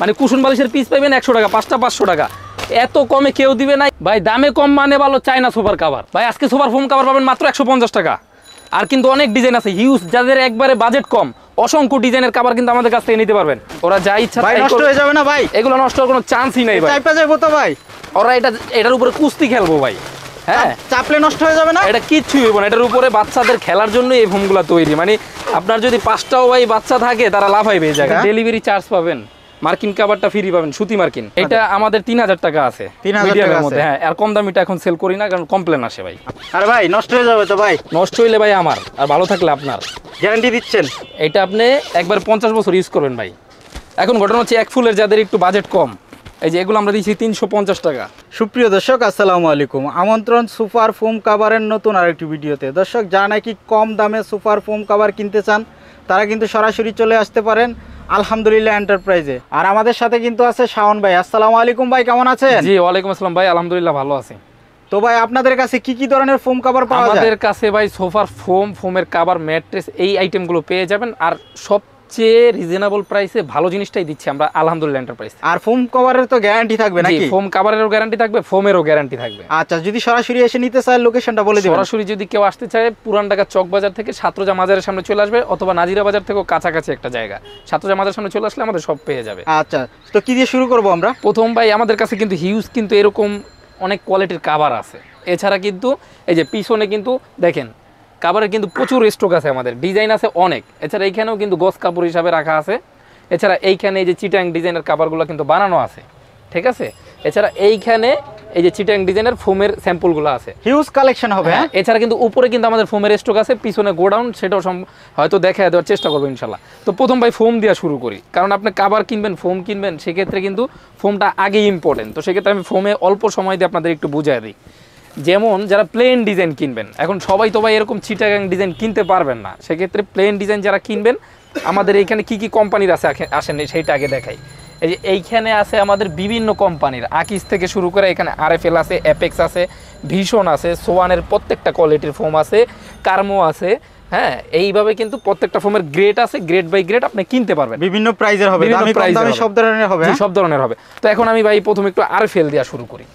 মানে কুশন বালিশের পিস পাবেন 100 টাকা, 5টা 500 টাকা। এত কমে কেউ দিবে না ভাই। দামে কম মানে ভালো চায়না সোফার কভার ভাই। আজকে সোফার ফোম কভার পাবেন মাত্র 150 টাকা। আর কিন্তু অনেক ডিজাইন আছে হিউজ, যাদের একবারে বাজেট কম, অসংখ্য ডিজাইনের কভার কিন্তু আমাদের কাছ থেকে নিতে পারবেন। ওরা যা ইচ্ছা ভাই নষ্ট হয়ে যাবে না ভাই? এগুলো নষ্ট হওয়ার কোনো চান্সই নাই ভাই। চাইপা যাবো তো ভাই? ওরা এটার উপরে কুস্তি খেলবো ভাই। হ্যাঁ, চাপলে নষ্ট হয়ে যাবে না? এটা কিচ্ছু হইব না। এটার উপরে বাচ্চাদের খেলার জন্য এই ফোমগুলো তৈরি। মানে আপনার যদি 5টাও ভাই বাচ্চা থাকে তারা লাফাইবে এই জায়গায়। ডেলিভারি চার্জ পাবেন, মার্কিন কাভারটা ফ্রি পাবেন, সুতি মার্কিন। এটা আমাদের 3000 টাকা আছে 3000 টাকার মধ্যে। হ্যাঁ, আর কম দামিটা এখন সেল করি না, কারণ কমপ্লেন আসে ভাই। আরে ভাই নষ্ট হয়ে যাবে তো ভাই? নষ্ট হইলে ভাই আমার, আর ভালো থাকলে আপনার। গ্যারান্টি দিচ্ছেন? এটা আপনি একবার 50 বছর ইউজ করবেন ভাই। এখন ঘটনা হচ্ছে এক ফুলের যাদের একটু বাজেট কম, এই যে এগুলো আমরা দিচ্ছি 350 টাকা। সুপ্রিয় দর্শক আসসালামু আলাইকুম, আমন্ত্রণ সুপার ফোম কাভারের নতুন আরেকটি ভিডিওতে। দর্শক যারা নাকি কম দামে সুপার ফোম কাভার কিনতে চান তারা কিন্তু সরাসরি চলে আসতে পারেন আলহামদুলিল্লাহ এন্টারপ্রাইজে। আর আমাদের সাথে কিন্তু আছে শাওন ভাই। আসসালামু আলাইকুম ভাই, কেমন আছেন? জি ওয়ালাইকুম আসসালাম ভাই, আলহামদুলিল্লাহ ভালো আছি। তো ভাই আপনাদের কাছে কি কি ধরনের ফোম কাভার পাওয়া যায়? আমাদের কাছে ভাই সোফার ফোম, ফোমের কাভার, ম্যাট্রেস, এই আইটেমগুলো পেয়ে যাবেন। আর সবচেয়ে রিজনেবল প্রাইসে ভালো জিনিসটাই দিচ্ছি আমরা আলহামদুলিল্লাহ এন্টারপ্রাইজ। আর ফোম কভারের তো গ্যারান্টি থাকবে নাকি? ফোম কভারেরও গ্যারান্টি থাকবে, ফোমেরও গ্যারান্টি থাকবে। আচ্ছা, যদি সরাসরি এসে নিতে চায় লোকেশনটা বলে দিবেন। সরাসরি যদি কেউ আসতে চায় পুরান ঢাকা চক বাজার থেকে সাতরোজা মাজারের সামনে চলে আসবে, অথবা নাজিরা বাজার থেকেও কাছাকাছি একটা জায়গা, সাতরোজা মাজারের সামনে চলে আসলে আমাদের সব পেয়ে যাবে। আচ্ছা, তো কি দিয়ে শুরু করব আমরা? প্রথম ভাই আমাদের কাছে কিন্তু হিউজ কিন্তু এরকম অনেক কোয়ালিটির কাভার আছে। এছাড়া কিন্তু এই যে পিছনে কিন্তু দেখেন কাভারের কিন্তু প্রচুর স্টক আছে, আমাদের ডিজাইন আছে অনেক। এছাড়া এইখানেও কিন্তু গস কাপড় হিসাবে রাখা আছে। এছাড়া এইখানে এই যে চিটাং ডিজাইনের কাভারগুলো কিন্তু বানানো আছে, ঠিক আছে। এছাড়া এইখানে এই যে চিটাং ডিজাইনের ফোমের স্যাম্পলগুলো আছে, হিউজ কালেকশন হবে। হ্যাঁ, এছাড়া কিন্তু উপরে কিন্তু আমাদের ফোমের স্টক আছে, পিছনে গোডাউন, সেটাও হয়তো দেখা দেওয়ার চেষ্টা করবো ইনশাল্লাহ। তো প্রথম ভাই ফোম দিয়ে শুরু করি, কারণ আপনি কাভার কিনবেন, ফোম কিনবেন, সেক্ষেত্রে কিন্তু ফোমটা আগেই ইম্পর্টেন্ট। তো সেক্ষেত্রে আমি ফোমে অল্প সময় দিয়ে আপনাদের একটু বুঝিয়ে দিই। যেমন যারা প্লেন ডিজাইন কিনবেন, এখন সবাই তো ভাই এরকম চিটাগাং ডিজাইন কিনতে পারবেন না, সেক্ষেত্রে প্লেন ডিজাইন যারা কিনবেন আমাদের এইখানে কি কি কোম্পানির আছে আসেন সেইটা আগে দেখাই। এই যে এইখানে আছে আমাদের বিভিন্ন কোম্পানির, আকিস থেকে শুরু করে এখানে আরএফএল আছে, অ্যাপেক্স আছে, ভিশন আছে, সোয়ানের প্রত্যেকটা কোয়ালিটির ফোম আছে, কার্মো আছে। হ্যাঁ, এইভাবে কিন্তু প্রত্যেকটা ফোমের গ্রেড আছে, গ্রেড বাই গ্রেড আপনি কিনতে পারবেন। বিভিন্ন প্রাইজের হবে, দামি সব ধরনের হবে। সব ধরনের হবে। তো এখন আমি ভাই প্রথমে একটু আরএফএল দেওয়া শুরু করি,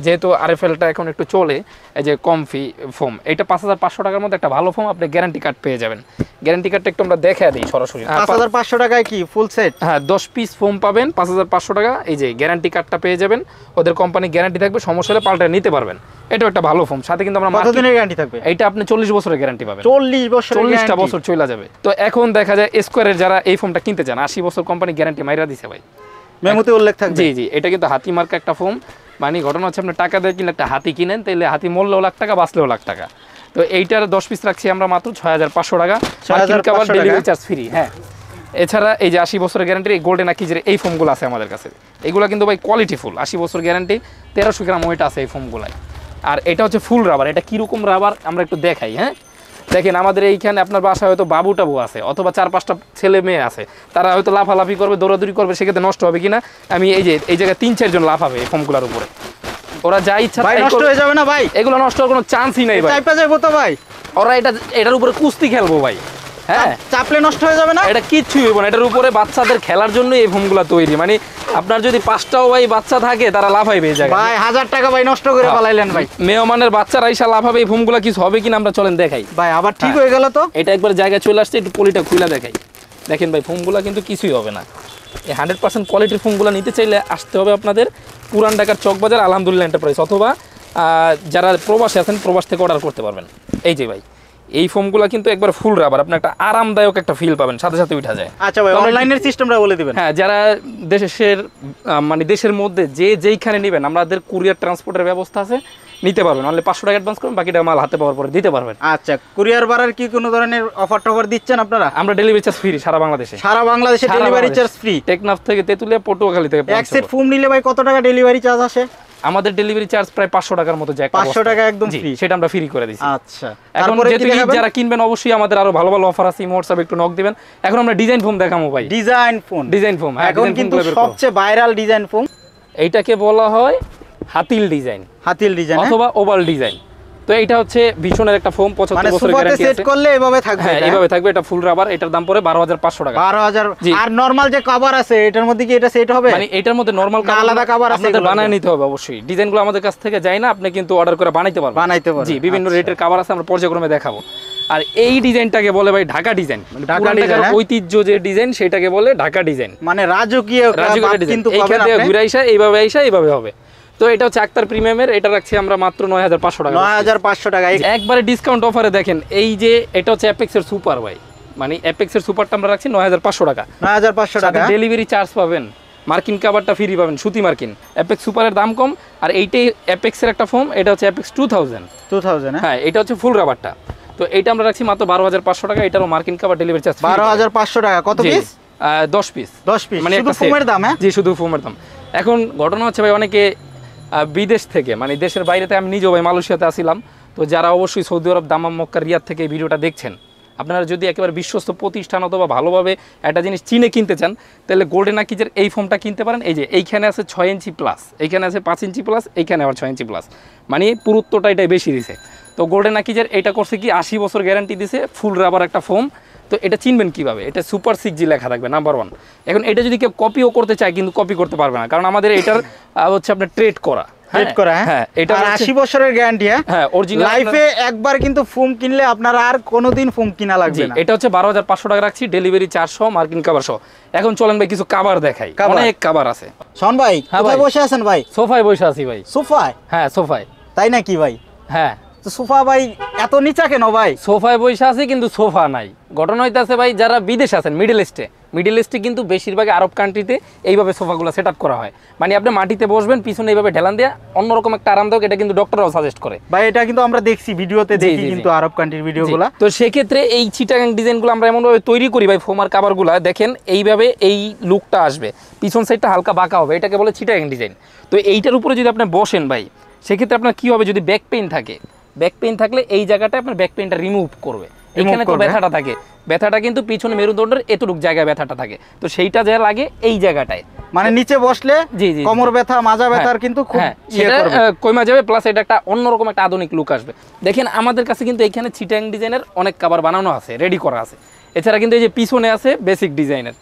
যেহেতু আরএফএলটা এখন একটু চলে। এই যে কমফি ফোম, এটা 5500 টাকার মধ্যে একটা ভালো ফোম, আপনি গ্যারান্টি কার্ড পেয়ে যাবেন। গ্যারান্টি কার্ডটা একটু আমরা দেখা দিই সরাসরি। 5500 টাকায় কি ফুল সেট? হ্যাঁ, 10 পিস ফোম পাবেন 5500 টাকা। এই যে গ্যারান্টি কার্ডটা পেয়ে যাবেন, ওদের কোম্পানি গ্যারান্টি থাকবে, সমস্যা হলে পাল্টে নিতে পারবেন। এটাও একটা ভালো ফোম। সাথে কিন্তু আমরা কতদিনের গ্যারান্টি থাকবে? এটা আপনি 40 বছরের গ্যারান্টি পাবেন। 40টা বছর চলে যাবে। তো এখন দেখা যায় স্কয়ারের যারা এই ফোমটা কিনতে চান, 80 বছর কোম্পানি গ্যারান্টি মাইরা দিছে ভাই, মেমোতে উল্লেখ থাকবে। জি জি, এটা কিন্তু হাতি মার্কা একটা ফোম। মানে ঘটনা হচ্ছে আপনি টাকা দিয়ে কিনলে একটা হাতি কিনেন, তাইলে হাতি মরলেও লাখ টাকা, বাঁচলেও লাখ টাকা। তো এইটার 10 পিস রাখছি আমরা মাত্র 6500 টাকা, ডেলিভারি চার্জ ফ্রি। হ্যাঁ, এছাড়া এই যে 80 বছরের গ্যারান্টি এই গোল্ডেন আকিজের এই ফোমগুলো আছে আমাদের কাছে। এগুলো কিন্তু ভাই কোয়ালিটি ফুল, 80 বছর গ্যারান্টি, 1300 গ্রাম ওয়েট আছে এই ফোমগুলায়। আর এটা হচ্ছে ফুল রাবার। এটা কীরকম রাবার আমরা একটু দেখাই। হ্যাঁ, দেখেন আমাদের এইখানে আপনার বাসায় হয়তো বাবু টাবু আছে, অথবা 4-5টা ছেলে মেয়ে আছে, তারা হয়তো লাফালাফি করবে, দৌড়াদৌড়ি করবে, সেক্ষেত্রে নষ্ট হবে কিনা। আমি এই যে এই জায়গায় 3-4 জন লাফাবে এই ফোমগুলোর উপরে, ওরা যা ইচ্ছা ভাই নষ্ট হয়ে যাবে না ভাই? এগুলো নষ্ট হওয়ার কোনো চান্সই নাই ভাই। চাইপা যাবো তো ভাই? ওরা এটার উপরে কুস্তি খেলবো ভাই। হ্যাঁ, চাপলে নষ্ট হয়ে যাবে না? এটা কিচ্ছু হইব না। এটার উপরে বাচ্চাদের খেলার জন্য এই ফোমগুলো তৈরি। মানে আপনার যদি 5টাও ভাই বাচ্চা থাকে তারা লাফাইবে এই জায়গায়। ভাই 1000 টাকা ভাই নষ্ট করে পালাইলেন ভাই। মেহমানের বাচ্চারা আইসা লাফাবে, এই ফোমগুলো কিছু হবে কিনা আমরা চলেন দেখাই ভাই। আবার ঠিক হয়ে গেল তো? এটা একবার জায়গায় চলে আসছে, একটু পলিটা খুলে দেখাই। দেখেন ভাই ফোমগুলো কিন্তু কিছুই হবে না। এই 100% কোয়ালিটির ফোমগুলো নিতে চাইলে আসতে হবে আপনাদের পুরান ঢাকার চকবাজার আলহামদুলিল্লাহ এন্টারপ্রাইজ, অথবা যারা প্রবাসে আছেন প্রবাস থেকে অর্ডার করতে পারবেন। এই যে ভাই এই ফোমগুলো কিন্তু একবার ফুল রাবার, আপনি একটা আরামদায়ক একটা ফিল পাবেন, সাথে সাথে উঠা যায়। আচ্ছা ভাই, অনলাইনের সিস্টেমটা বলে দিবেন। হ্যাঁ, যারা দেশের মধ্যে যেইখানে নেবেন আমাদের কুরিয়ার ট্রান্সপোর্টের ব্যবস্থা আছে, নিতে পারবেন। অনলি 500 টাকা অ্যাডভান্স করুন, বাকিটা মাল হাতে পাওয়ার পরে দিতে পারবেন। আচ্ছা, কুরিয়ার ভাড়ার কি কোনো ধরনের অফার টফার দিচ্ছেন আপনারা? আমরা ডেলিভারি চার্জ ফ্রি সারা বাংলাদেশে। সারা বাংলাদেশে ডেলিভারি চার্জ ফ্রি? টেকনাফ থেকে তেতুলিয়া, পটুয়াখালী থেকে। এক সেট ফোম নিলে ভাই কত টাকা ডেলিভারি চার্জ আসে? আমাদের ডেলিভারি চার্জ প্রায় 500 টাকার মতো যায়। 500 টাকা একদম ফ্রি, সেটা আমরা ফ্রি করে দিচ্ছি। আচ্ছা, এখন যেহেতু যারা কিনবেন অবশ্যই আমাদের আরো ভালো ভালো অফার আছে, হোয়াটসঅ্যাপ একটু নক দিবেন। এখন আমরা ডিজাইন ফোম দেখাবো ভাই। ডিজাইন ফোম এখন কিন্তু সবচেয়ে ভাইরাল ডিজাইন ফোম। এইটাকে বলা হয় হাতিল ডিজাইন অথবা ওভাল ডিজাইন। তো এটা হচ্ছে ভীষণের একটা ফোম, 75 মানে বছরের সোফাতে গ্যারান্টি সেট আছে। করলে এভাবে থাকবে হ্যাঁ এটা? এইভাবে থাকবে, এটা ফুল রাবার, এটার দাম পড়ে 12,500 টাকা। 12,000। জি। আর নরমাল যে কভার আছে এটার মধ্যে কি এটা সেট হবে? মানে এটার মধ্যে নরমাল না, আলাদা cover আছে আপনাদের এগুলোর? বানায় নিতে হবে অবশ্যই, ডিজাইনগুলো আমাদের কাছ থেকে যায় না, আপনি কিন্তু অর্ডার করে বানাইতে পারবেন। বানাইতে পারবেন। জি, বিভিন্ন আচ্ছা। রেটের কভার আছে, আমরা পর্যায়ক্রমে দেখাবো। আর এই ডিজাইনটাকে বলে ভাই ঢাকা ডিজাইন, মানে ঢাকা পুরান ঢাকার ডিজাইন, ঐতিহ্য যে ডিজাইন সেটাকে বলে ঢাকা ডিজাইন। মানে রাজকীয় রাজুকের ভাব ডিজাইন কিন্তু এইখান পাবেন থেকে আপনি। ঘুরে আইসা এইভাবে হবে। তো এটা হচ্ছে আক্তার প্রিমিয়ামের, এটা রাখছি আমরা মাত্র 9,500 টাকা। 9,500 টাকা। একবারে ডিসকাউন্ট অফারে দেখেন, এই যে এটা হচ্ছে অ্যাপেক্সের সুপার ভাই, মানে অ্যাপেক্সের সুপারটা আমরা রাখছি 9,500 টাকা। 9,500 টাকা। ডেলিভারি চার্জ পাবেন, মার্কিন কাভারটা ফ্রি পাবেন, সুতি মার্কিন। অ্যাপেক্স সুপারের দাম কম, আর এইটাই অ্যাপেক্সের একটা ফোম, এটা হচ্ছে অ্যাপেক্স 2000। 2000। হ্যাঁ, এটা হচ্ছে ফুল রাবারটা। তো এইটা আমরা রাখছি মাত্র 12,500 টাকা, এটারও মার্কিন কাভার ডেলিভারি চার্জ 12,500 টাকা। কত পিস? 10 পিস। 10 পিস, মানে শুধু একটা set। ফোমের দাম? হ্যাঁ, জি, শুধু ফোমের দাম। এখন ঘটনা হচ্ছে ভাই, অনেকে বিদেশ থেকে, মানে দেশের বাইরেতে, আমি নিজেও ভাই মালয়েশিয়াতে আসিলাম, তো যারা অবশ্যই সৌদি আরব দামাম মক্কা রিয়াদ থেকে এই ভিডিওটা দেখছেন, আপনারা যদি একেবারে বিশ্বস্ত প্রতিষ্ঠান অথবা ভালোভাবে একটা জিনিস চিনে কিনতে চান, তাহলে গোল্ডেন আকিজের এই ফোমটা কিনতে পারেন। এই যে এইখানে আছে 6 ইঞ্চি প্লাস, এইখানে আছে 5 ইঞ্চি প্লাস, এইখানে আবার 6 ইঞ্চি প্লাস, মানে পুরুত্বটা এটাই বেশি দিছে। তো গোল্ডেন আকিজের এটা করছে কি 80 বছর গ্যারান্টি দিছে, ফুল রাবার একটা ফোম। তো এটা চিনবেন কিভাবে? এটা সুপার 6G লেখা থাকবে, নাম্বার 1। এখন এটা যদি কেউ কপিও করতে চায়, কিন্তু কপি করতে পারবে না, কারণ আমাদের এটার হচ্ছে আপনার ট্রেড করা। ট্রেড করা। হ্যাঁ, এটা আর 80 বছরের গ্যারান্টি। হ্যাঁ, অরিজিনাল লাইফে একবার কিন্তু ফোম কিনলে আপনার আর কোনোদিন ফোম কিনা লাগবে না। এটা হচ্ছে 12,500 টাকা রাখছি, ডেলিভারি চার্জ সহ, মার্কিন কাভার সহ। এখন চলেন ভাই কিছু কাভার দেখাই, অনেক কাভার আছে। শোন ভাই, হ্যাঁ কোথায় ভাই। বসে আছেন ভাই? সোফায় বসে আছি ভাই। সোফায়? হ্যাঁ, সোফায়। তাই নাকি ভাই? হ্যাঁ, তো সোফা ভাই এত নিচা কেন ভাই? সোফায় বসে আছি কিন্তু সোফা নাই। ঘটনা হইতাছে ভাই, যারা বিদেশ আছেন, মিডল ইস্টে কিন্তু বেশিরভাগ আরব কান্ট্রিতে এইভাবে সোফাগুলো সেট আপ করা হয়। মানে আপনি মাটিতে বসবেন, পিছনে এইভাবে ঢেলান দেয়া, অন্যরকম একটা আরামদায়ক, এটা কিন্তু ডক্টররাও সাজেস্ট করে ভাই। এটা কিন্তু আমরা দেখছি ভিডিওতে, জি, দেখি জি, জি। কিন্তু আরব কান্ট্রির ভিডিওগুলো। তো সেক্ষেত্রে এই চিটাগাং ডিজাইনগুলো আমরা এমনভাবে তৈরি করি ভাই, ফোমার কাভারগুলো দেখেন এইভাবে, এই লুকটা আসবে, পিছন সাইডটা হালকা বাঁকা হবে, এটাকে বলে চিটাগাং ডিজাইন। তো এইটার উপরে যদি আপনি বসেন ভাই, সেক্ষেত্রে আপনার কি হবে, যদি ব্যাক পেইন থাকে, ব্যাক পেইন থাকলে এই জায়গাটা আপনার ব্যাক পেইনটা রিমুভ করবে। এখানে তো ব্যথাটা থাকে, ব্যথাটা কিন্তু পিছনে মেরুদণ্ডের এতটুক জায়গায় ব্যথাটা থাকে, তো সেইটা যা লাগে এই জায়গাটায়, মানে নিচে বসলে জি, জি, কোমর ব্যথা, মাজা ব্যথার কিন্তু খুব ইয়ে সেটা করবে। কমে যাবে, প্লাস এটা একটা অন্যরকম একটা আধুনিক লুক আসবে। দেখেন আমাদের কাছে কিন্তু এখানে চিটাং ডিজাইনের অনেক কাভার বানানো আছে, রেডি করা আছে। এছাড়া কিন্তু এই যে পিছনে আছে বেসিক ডিজাইনের।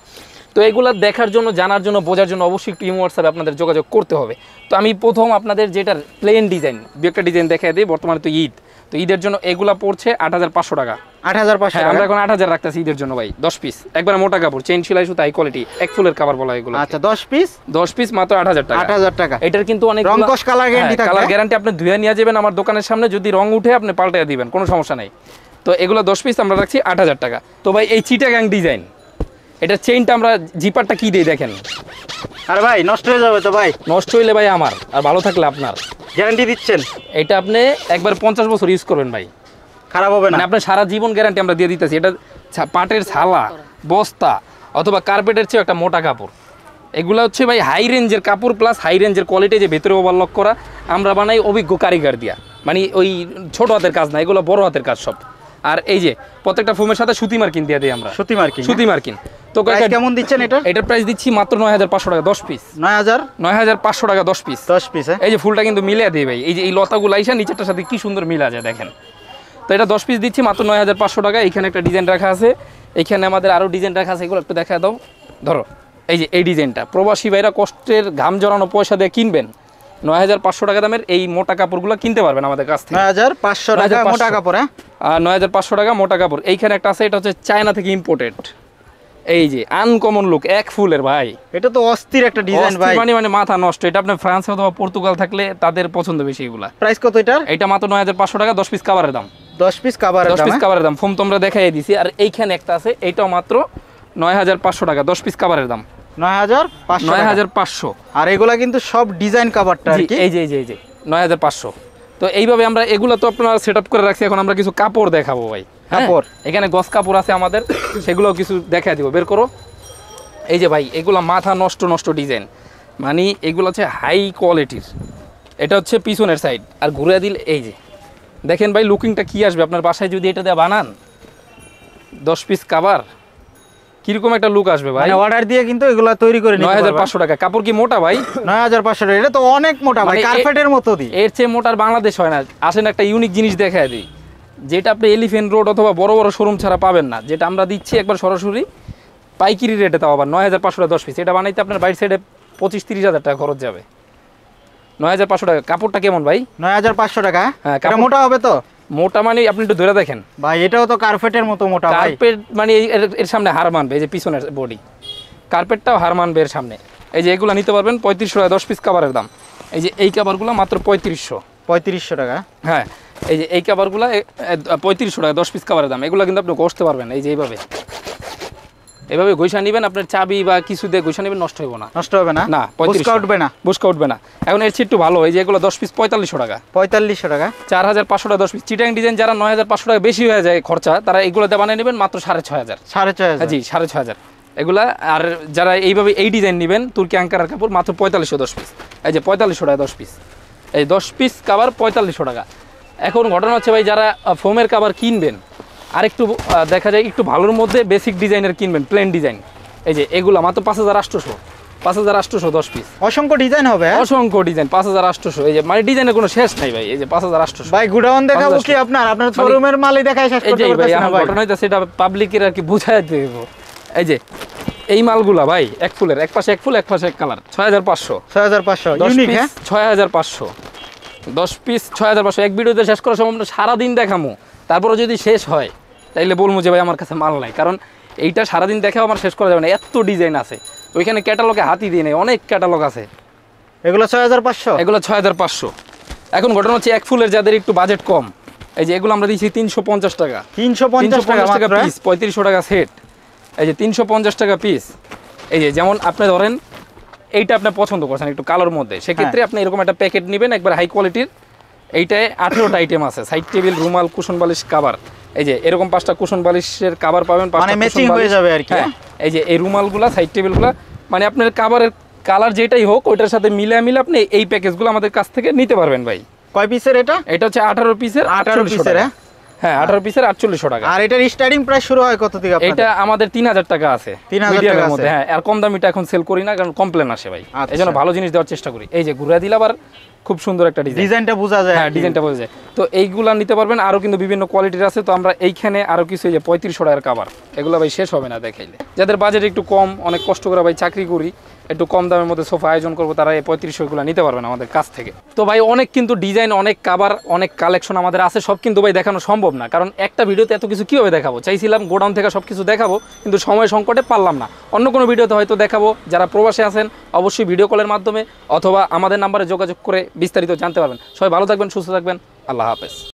তো এগুলো দেখার জন্য, জানার জন্য, বোঝার জন্য অবশ্যই একটু ইমো হোয়াটসঅ্যাপে আপনাদের যোগাযোগ করতে হবে। তো আমি প্রথম আপনাদের যেটার প্লেন ডিজাইন, দু একটা ডিজাইন দেখাই দিই। বর্তমানে তো ঈদ, তো ঈদের জন্য এগুলা পড়ছে 8,500 টাকা। 8,500 হ্যাঁ, টাকা। আমরা এখন 8,000 রাখতেছি ঈদের জন্য ভাই। 10 পিস একবারে মোটা কাপড়, চেইন সেলাই সুতা, হাই কোয়ালিটি, এক ফুলের কাভার বলা এগুলো। আচ্ছা, 10 পিস 10 পিস মাত্র 8,000 টাকা। 8,000 টাকা। এটার কিন্তু অনেক রংকশ কালার গ্যারান্টি থাকবে। কালার গ্যারান্টি আপনি ধুয়ে নিয়ে যাবেন আমার দোকানের সামনে, যদি রং উঠে আপনি পাল্টাইয়া দিবেন, কোনো সমস্যা নাই। তো এগুলো 10 পিস আমরা রাখছি 8,000 টাকা। তো ভাই এই চিটাগাং ডিজাইন, এটা চেইনটা আমরা জিপারটা কি দেই দেখেন। আরে ভাই নষ্ট হয়ে যাবে তো ভাই। নষ্ট হইলে ভাই আমার, আর ভালো থাকলে আপনার। গ্যারান্টি দিচ্ছেন? এটা আপনি একবার 50 বছর ইউজ করবেন ভাই, খারাপ হবে না? মানে আপনার সারা জীবন গ্যারান্টি আমরা দিয়ে দিতেছি। এটা পাটের ছালা, বস্তা অথবা কার্পেটের চেয়ে একটা মোটা কাপড়। এগুলো হচ্ছে ভাই হাই রেঞ্জের কাপড়, প্লাস হাই রেঞ্জের কোয়ালিটি, যে ভেতরে ওভারলক করা, আমরা বানাই অভিজ্ঞ কারিগর দিয়া, মানে ওই ছোট হাতের কাজ না, এগুলো বড় হাতের কাজ সব। আর এই যে প্রত্যেকটা ফোমের সাথে সুতি মার্কিন দিয়ে দিই আমরা, সুতি মার্কিন। সুতি মার্কিন। তো প্রাইস কেমন দিচ্ছেন এটা? এটার প্রাইস দিচ্ছি মাত্র 9,500 টাকা 10 পিস। 9,500 টাকা 10 পিস। 10 পিস। এই যে ফুলটা কিন্তু মিলিয়ে দেয় ভাই, এই যে এই লতাগুলো আইসা নিচেরটার সাথে কি সুন্দর মিলা যায় দেখেন। তো এটা 10 পিস দিচ্ছি মাত্র 9,500 টাকা। এখানে একটা ডিজাইন রাখা আছে, এখানে আমাদের আরও ডিজাইন রাখা আছে, এগুলো একটু দেখা দাও। ধরো এই যে এই ডিজাইনটা, প্রবাসী ভাইরা কষ্টের ঘাম জড়ানো পয়সা দিয়ে কিনবেন, 9,500 টাকা দামের এই মোটা কাপড়গুলো কিনতে পারবেন আমাদের কাছ থেকে। 9,500 টাকা মোটা কাপড়। হ্যাঁ, আর 9,500 টাকা মোটা কাপড়। এইখানে একটা আছে, এটা হচ্ছে চায়না থেকে ইম্পোর্টেড, এই যে আনকমন লুক, এক ফুলের ভাই। এটা তো অস্থির একটা ডিজাইন ভাই, মানে মাথা নষ্ট। এটা আপনার ফ্রান্স অথবা পর্তুগাল থাকলে তাদের পছন্দ বেশি এগুলা। প্রাইস কত এটার? এটা মাত্র 9,500 টাকা 10 পিস কাভারের দাম। 10 পিস কাভারের 10 দাম। পিস কাভারের দাম, ফোম তোমরা দেখাই দিছি। আর এইখানে একটা আছে, এটাও মাত্র 9,500 টাকা 10 পিস কাভারের দাম। 9,500 9,500। আর এগুলা কিন্তু সব ডিজাইন কাভারটা আর কি। এই যে 9,500। তো এইভাবে আমরা এগুলো তো আপনারা সেটআপ করে রাখছি। এখন আমরা কিছু কাপড় দেখাবো ভাই। কাপড় এখানে গস কাপড় আছে আমাদের, সেগুলো কিছু দেখাই দিব, বের করো। এই যে ভাই, এগুলো মাথা নষ্ট ডিজাইন, মানে এগুলো হচ্ছে হাই কোয়ালিটির। এটা হচ্ছে পিছনের সাইড, আর ঘুরে দিল এই যে দেখেন ভাই, লুকিংটা কি আসবে আপনার বাসায় যদি এটা দিয়ে বানান। 10 পিস কাভার কিরকম একটা লুক আসবে ভাই। মানে অর্ডার দিয়ে কিন্তু এগুলা তৈরি করে নিতে পারবেন। 9500 টাকা। কাপড় কি মোটা ভাই? 9500 টাকা, এটা তো অনেক মোটা ভাই, মানে কার্পেটের মতো দি। এর চেয়ে মোটার বাংলাদেশ হয় না। আসেন একটা ইউনিক জিনিস দেখায় দিই, যেটা আপনি এলিফ্যান্ট রোড অথবা বড় বড় শোরুম ছাড়া পাবেন না, যেটা আমরা দিচ্ছি একবার সরাসরি পাইকারি রেটে, তাও আবার 9500 টাকা 10 পিস। এটা বানাইতে আপনার বাইরের সাইডে 25-30 হাজার টাকা খরচ যাবে। 9500 টাকা। কাপড়টা কেমন ভাই? 9500 টাকা। হ্যাঁ, এটা মোটা হবে তো? মোটা মানে আপনি একটু ধরে দেখেন ভাই, এটাও তো কার্পেটের মতো মোটা ভাই। কার্পেট মানে এর সামনে হার মানবে, এই যে পিছনের বডি কার্পেটটাও হার মানবে এর সামনে। এই যে এগুলো নিতে পারবেন 3500 টাকা 10 পিস কাভারের দাম। এই যে এই কাভারগুলো মাত্র 3500 টাকা। হ্যাঁ, এই যে এই কাভারগুলো 3500 টাকা 10 পিস কাভারের দাম। এগুলো কিন্তু আপনি ঘষতে পারবেন। এই যে এইভাবে ঘষা নেবেন, আপনার চাবি বা কিছু দিয়ে ঘষা নেবেন, নষ্ট হবে না। নষ্ট হবে না? না, বুস্কা উঠবে না? বুস্কা উঠবে না। এখন এর চেয়ে একটু ভালো, এই যে এগুলো 10 পিস 4500 টাকা। 4500 টাকা। 4500 টাকা 10 পিস। চিটাং ডিজাইন যারা 9500 টাকা বেশি হয়ে যায় খরচা, তারা এগুলোতে বানিয়ে নেবেন মাত্র 6500। 6500? জি, 6500 এগুলা। আর যারা এইভাবে এই ডিজাইন নেবেন তুর্কি আঙ্কারার কাপড়, মাত্র 4500 10 পিস। এই যে 4500 টাকা 10 পিস। এই 10 পিস কাভার 4500 টাকা। এখন ঘটনা হচ্ছে ভাই, যারা ফোমের কাভার কিনবেন আর একটু দেখা যায় একটু ভালোর মধ্যে বেসিক ডিজাইনের কিনবেন, প্লেন ডিজাইন, এই যে এগুলা মাত্র 5800 10 পিস। অসংখ্য ডিজাইন হবে? অসংখ্য ডিজাইন 5800। এই যে মানে ডিজাইনের কোনো শেষ নাই ভাই। এই যে 5800। ভাই গুডাউন দেখাবো কি আপনার শোরুমের মালই দেখাই শেষ করতে পারতেছেন না ভাই। ঘটনা হইতাছে এটা পাবলিকের আর কি বুঝায় দেব। এই যে এই মালগুলা ভাই, এক ফুলের এক পাশে এক ফুল এক পাশে এক কালার, 6500। 6500 ইউনিক। হ্যাঁ, 6500 10 পিস 6500। এক ভিডিওতে শেষ করা সম্ভব না, সারাদিন দেখামু। তারপরে যদি শেষ হয় তাইলে বলবো যে ভাই আমার কাছে মাল নাই, কারণ এইটা সারাদিন দেখাও আমার শেষ করা যাবে না, এত ডিজাইন আছে। ওইখানে ক্যাটালগে হাতি দিয়ে নেই, অনেক ক্যাটালগ আছে। এগুলো 6500? এগুলো 6500। এখন ঘটনা হচ্ছে এক ফুলের যাদের একটু বাজেট কম, এই যে এগুলো আমরা দিচ্ছি 350 টাকা। 350 টাকা পিস, 3500 টাকা সেট। এই যে 350 টাকা পিস। এই যে যেমন আপনি ধরেন এইটা আপনি পছন্দ করছেন একটু কালোর মধ্যে, সেক্ষেত্রে আপনি এরকম একটা প্যাকেট নেবেন একবার হাই কোয়ালিটির। এইটায় 18টা আইটেম আছে, সাইড টেবিল, রুমাল, কুশন বালিশ, কাভার। এই যে এরকম 5টা কুশন বালিশের কাভার পাবেন, 5টা ম্যাচিং হয়ে যাবে আর কি। হ্যাঁ, এই যে এই রুমালগুলা, সাইড টেবিলগুলা, মানে আপনার কাভারের কালার যেটাই হোক ওইটার সাথে মিলে আপনি এই প্যাকেজগুলো আমাদের কাছ থেকে নিতে পারবেন ভাই। কয় পিসের এটা? এটা হচ্ছে 18 পিসের 18 পিসের। হ্যাঁ, 18 পিসের 4800 টাকা। আর এটার স্টার্টিং প্রাইস শুরু হয় কত থেকে আপনাদের? এটা আমাদের 3000 টাকা আছে 3000 টাকা আছে। হ্যাঁ, আর কম দামিটা এখন সেল করি না, কারণ কমপ্লেন আসে ভাই। এইজন্য ভালো জিনিস দেওয়ার চেষ্টা করি। এই যে ঘুরা দিলা আবার খুব সুন্দর একটা ডিজাইন, ডিজাইনটা বোঝা যায়। হ্যাঁ, ডিজাইনটা বোঝা যায়। তো এইগুলা নিতে পারবেন, আরো কিন্তু বিভিন্ন কোয়ালিটির আছে। তো আমরা এইখানে আরো কিছু, এই যে 3500 টাকার কাভার, এগুলো ভাই শেষ হবে না দেখাইলে। যাদের বাজেট একটু কম, অনেক কষ্ট করে ভাই চাকরি করি, একটু কম দামের মধ্যে সোফা আয়োজন করবো, তারা এই 3500 নিতে পারবেন আমাদের কাছ থেকে। তো ভাই অনেক কিন্তু ডিজাইন, অনেক কাভার, অনেক কালেকশন আমাদের আছে। সব কিন্তু ভাই দেখানো সম্ভব না, কারণ একটা ভিডিওতে এত কিছু কিভাবে দেখাবো। চাইছিলাম গোডাউন থেকে সব কিছু দেখাবো, কিন্তু সময় সংকটে পারলাম না। অন্য কোনো ভিডিওতে হয়তো দেখাবো। যারা প্রবাসে আছেন অবশ্যই ভিডিও কলের মাধ্যমে অথবা আমাদের নাম্বারে যোগাযোগ করে বিস্তারিত জানতে পারবেন। সবাই ভালো থাকবেন, সুস্থ থাকবেন। আল্লাহ হাফেজ।